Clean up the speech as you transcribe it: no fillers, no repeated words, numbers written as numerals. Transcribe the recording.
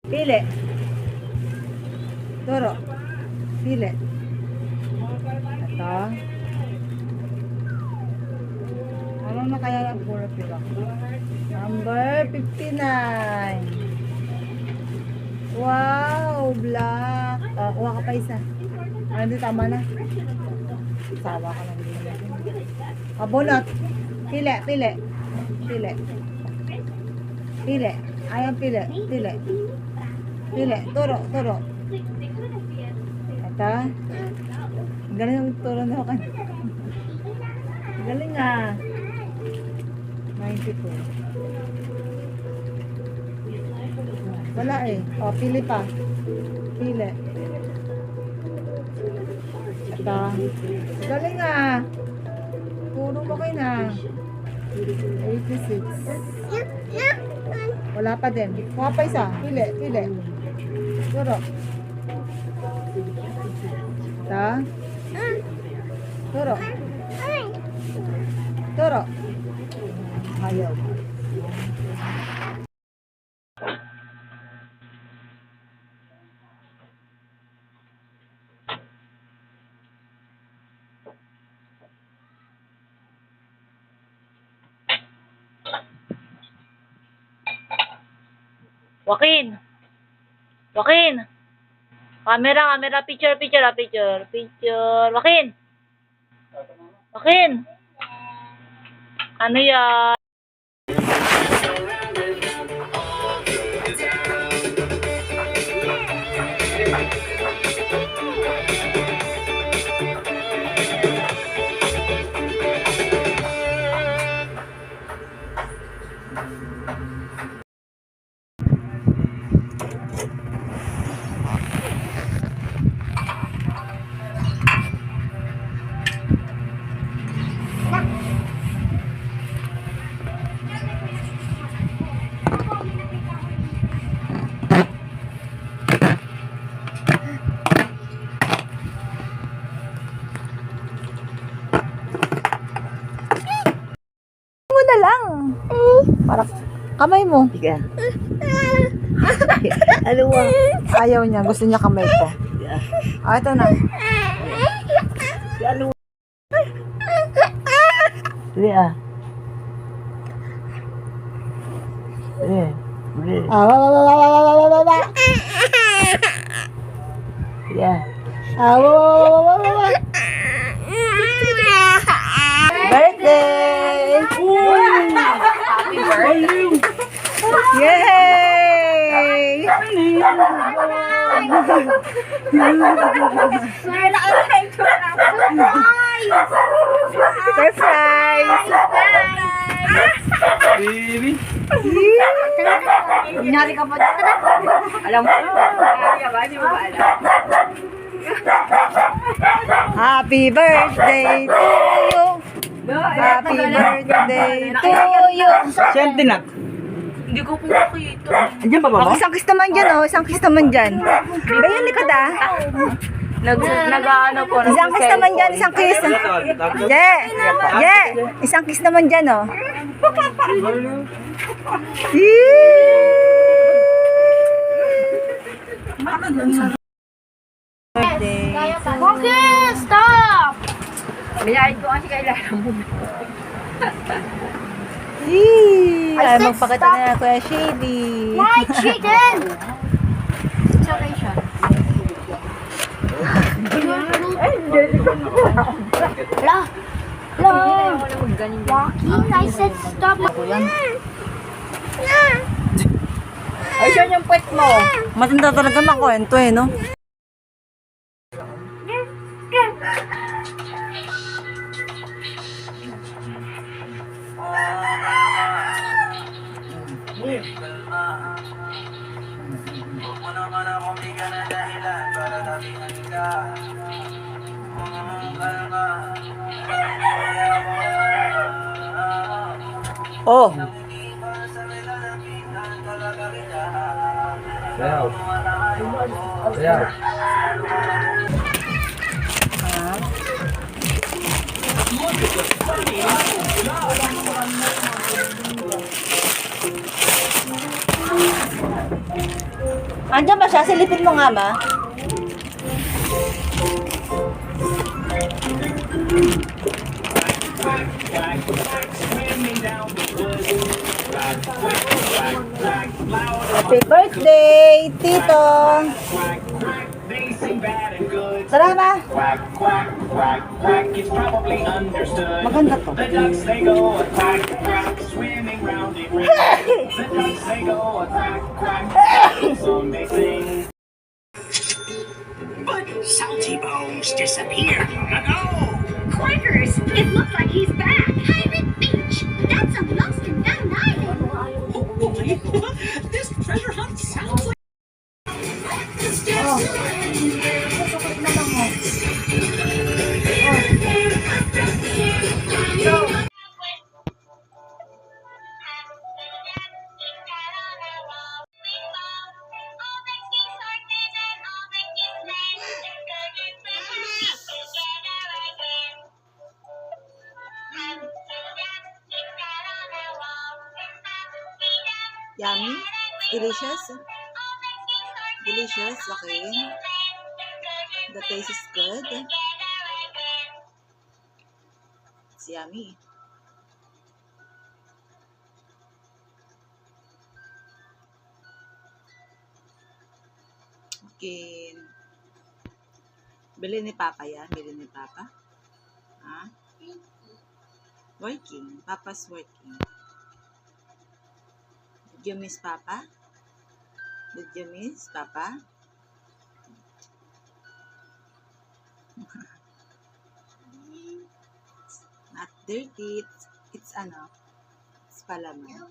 Pili. Turo. Pili. Ito. Ano na kaya ang puro pila? Number 59. Wow, black. Kuha ka pa isa. Hindi, tama na. Sawa ka lang din. Bunot. Pili, pili. Pili. Pili. Ayaw pili. Pili. Pili. Turo, turo. Ito. Galing ang turo na ako. Galing ah. 92. Wala eh. O, pili pa. Pili. Ito. Galing ah. Puro mo kayo na. 86. Wala pa din. Kuha pa isa. Pili, pili. Turo. Ito. Turo. Turo. Ayaw. Joaquin! Joaquin! Camera, picture. Joaquin! Joaquin! Ano yan? Na lang. Para kamay mo. Tiga. Ano mo? Ayaw niya. Gusto niya kamay ko. Ito na. Ano mo? Dali ah. Dali. Dali. Yeah. Birthday! Happy birthday! Yay! Surprise! Baby. Kunyari ka pa dito. Alam mo. Hindi mo ba alam? Happy birthday to you! Happy birthday to you! Siyang tinak. Hindi ko po makita. Andiyan pa ba mo? Isang kiss naman dyan, oh. Isang kiss naman dyan. Bayan ni ka da. Nag-ano po. Isang kiss naman dyan, isang kiss. Je! Je! Isang kiss naman dyan, oh. Birthday. Okay, stop! Biyahin ko kasi kailangan mo. Ay, magpakita na Kuya Shady. My chicken! Sakay siya. La! La! Joaquin, I said stop. Ay, siya yung pet mo. Matanda talaga makwento eh, no? Oh. Sayaw. Sayaw. Andiyan ba siya? Silipin mo nga, ma. Happy birthday, Tito! Tara na! Maganda to. But Salty Bones disappeared long ago. Quakers, it looks like he's back. Pirate Beach. That's a lost and found island. Hopefully, this treasure hunt sounds like. Yummy? Delicious? Delicious? Okay. The taste is good. It's yummy. Okay. Bili ni Papa yan? Bili ni Papa? Ha? Working. Papa's working. Did you miss Papa? Did you miss Papa? Not dirty. It's ano? It's palaman.